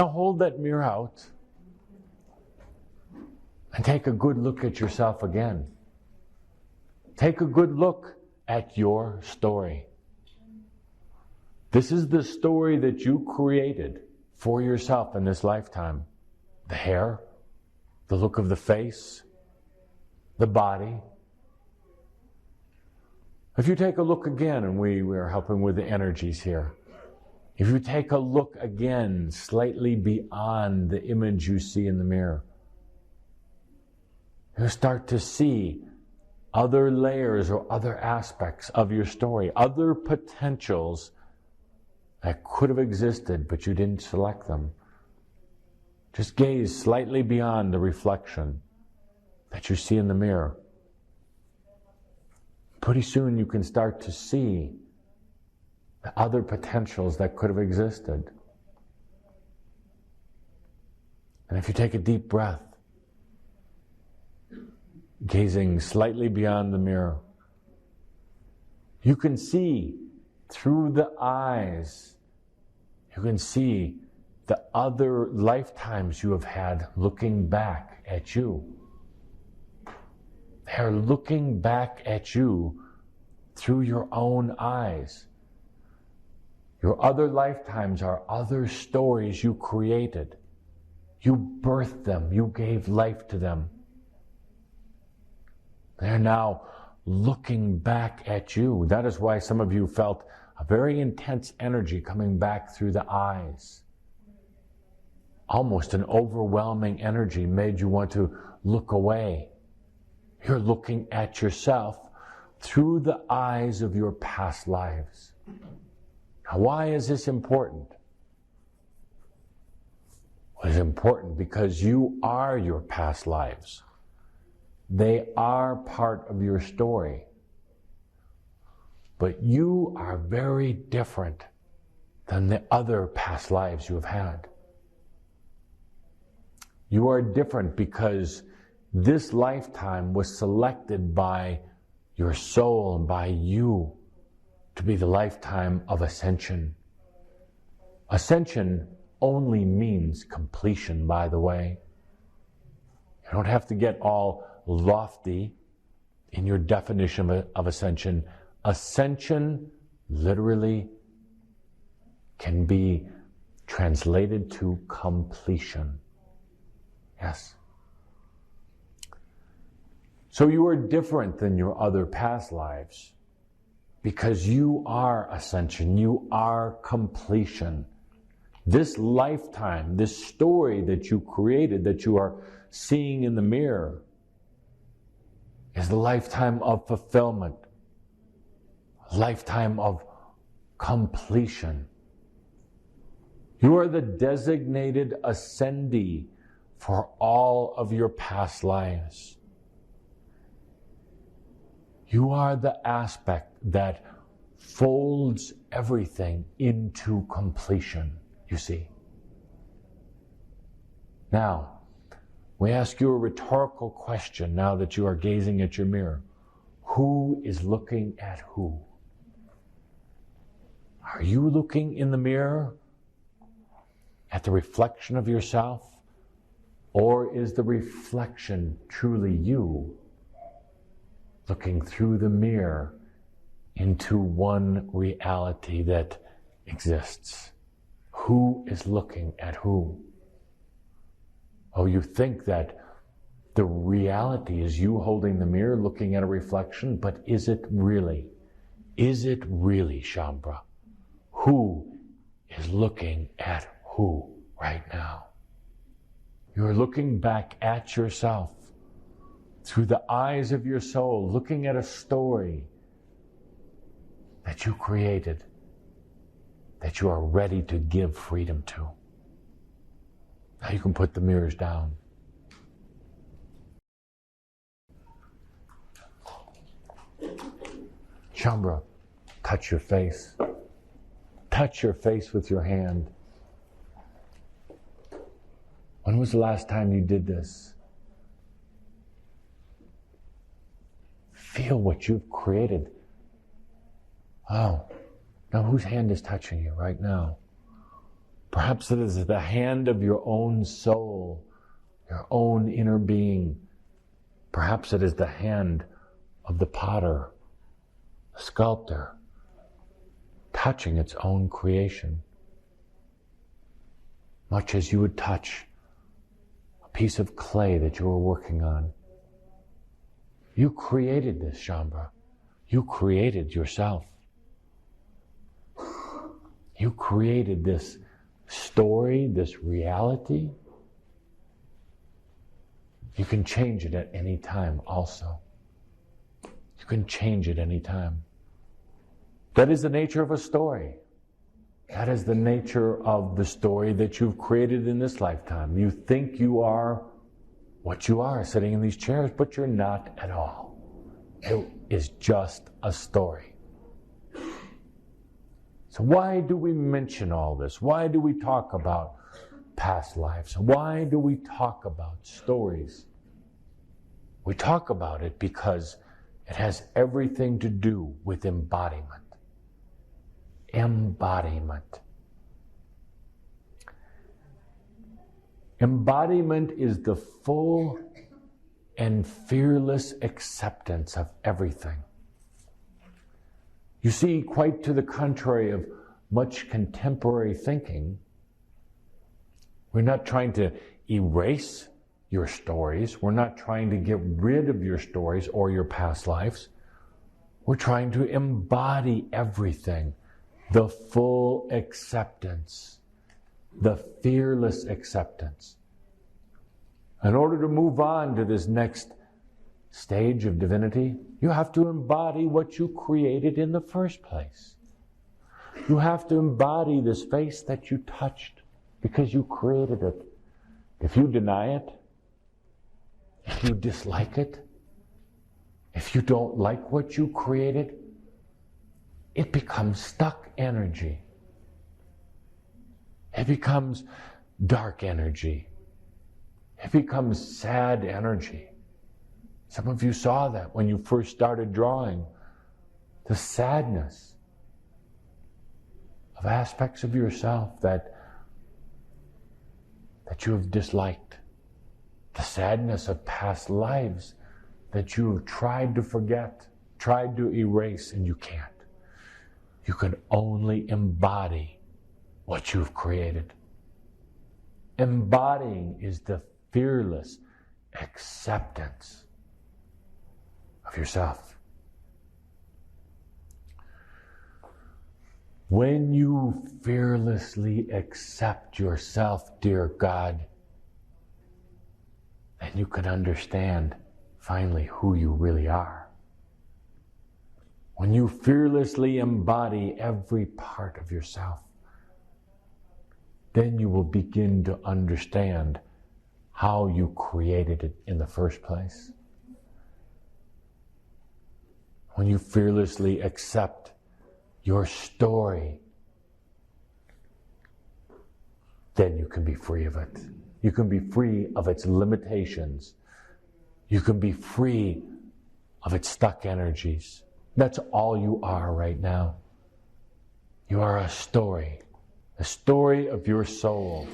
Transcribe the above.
Now hold that mirror out and take a good look at yourself again. Take a good look at your story. This is the story that you created for yourself in this lifetime. The hair, the look of the face, the body. If you take a look again, and we are helping with the energies here. If you take a look again, slightly beyond the image you see in the mirror, you start to see other layers or other aspects of your story, other potentials that could have existed, but you didn't select them. Just gaze slightly beyond the reflection that you see in the mirror. Pretty soon you can start to see the other potentials that could have existed. And if you take a deep breath, gazing slightly beyond the mirror, you can see through the eyes, you can see the other lifetimes you have had looking back at you. They're looking back at you through your own eyes. Your other lifetimes are other stories you created. You birthed them. You gave life to them. They're now looking back at you. That is why some of you felt a very intense energy coming back through the eyes. Almost an overwhelming energy made you want to look away. You're looking at yourself through the eyes of your past lives. Now, why is this important? Well, it's important because you are your past lives. They are part of your story. But you are very different than the other past lives you have had. You are different because this lifetime was selected by your soul and by you to be the lifetime of ascension. Ascension only means completion, by the way. You don't have to get all lofty in your definition of ascension. Ascension literally can be translated to completion. Yes. So you are different than your other past lives because you are ascension, you are completion. This lifetime, this story that you created, that you are seeing in the mirror, is the lifetime of fulfillment, a lifetime of completion. You are the designated ascendee for all of your past lives. You are the aspect that folds everything into completion, you see. Now, we ask you a rhetorical question now that you are gazing at your mirror. Who is looking at who? Are you looking in the mirror at the reflection of yourself? Or is the reflection truly you looking through the mirror into one reality that exists? Who is looking at who? Oh, you think that the reality is you holding the mirror looking at a reflection, but is it really? Is it really, Shaumbra? Who is looking at who right now? You're looking back at yourself through the eyes of your soul, looking at a story that you created, that you are ready to give freedom to. Now you can put the mirrors down. Shaumbra, touch your face. Touch your face with your hand. When was the last time you did this? Feel what you've created. Oh, now whose hand is touching you right now? Perhaps it is the hand of your own soul, your own inner being. Perhaps it is the hand of the potter, the sculptor, touching its own creation. Much as you would touch a piece of clay that you were working on. You created this, Shaumbra. You created yourself. You created this story, this reality. You can change it at any time also. You can change it any time. That is the nature of a story. That is the nature of the story that you've created in this lifetime. You think you are what you are sitting in these chairs, but you're not at all. It is just a story. So why do we mention all this? Why do we talk about past lives? Why do we talk about stories? We talk about it because it has everything to do with embodiment. Embodiment. Embodiment is the full and fearless acceptance of everything. You see, quite to the contrary of much contemporary thinking, we're not trying to erase your stories. We're not trying to get rid of your stories or your past lives. We're trying to embody everything. The full acceptance, the fearless acceptance. In order to move on to this next stage of divinity, you have to embody what you created in the first place. You have to embody this face that you touched because you created it. If you deny it, if you dislike it, if you don't like what you created, it becomes stuck energy. It becomes dark energy. It becomes sad energy. Some of you saw that when you first started drawing. The sadness of aspects of yourself that you have disliked. The sadness of past lives that you have tried to forget, tried to erase, and you can't. You can only embody what you've created. Embodying is the fearless acceptance of yourself. When you fearlessly accept yourself, dear God, then you can understand finally who you really are. When you fearlessly embody every part of yourself, then you will begin to understand how you created it in the first place. When you fearlessly accept your story, then you can be free of it. You can be free of its limitations. You can be free of its stuck energies. That's all you are right now. You are a story of your soul.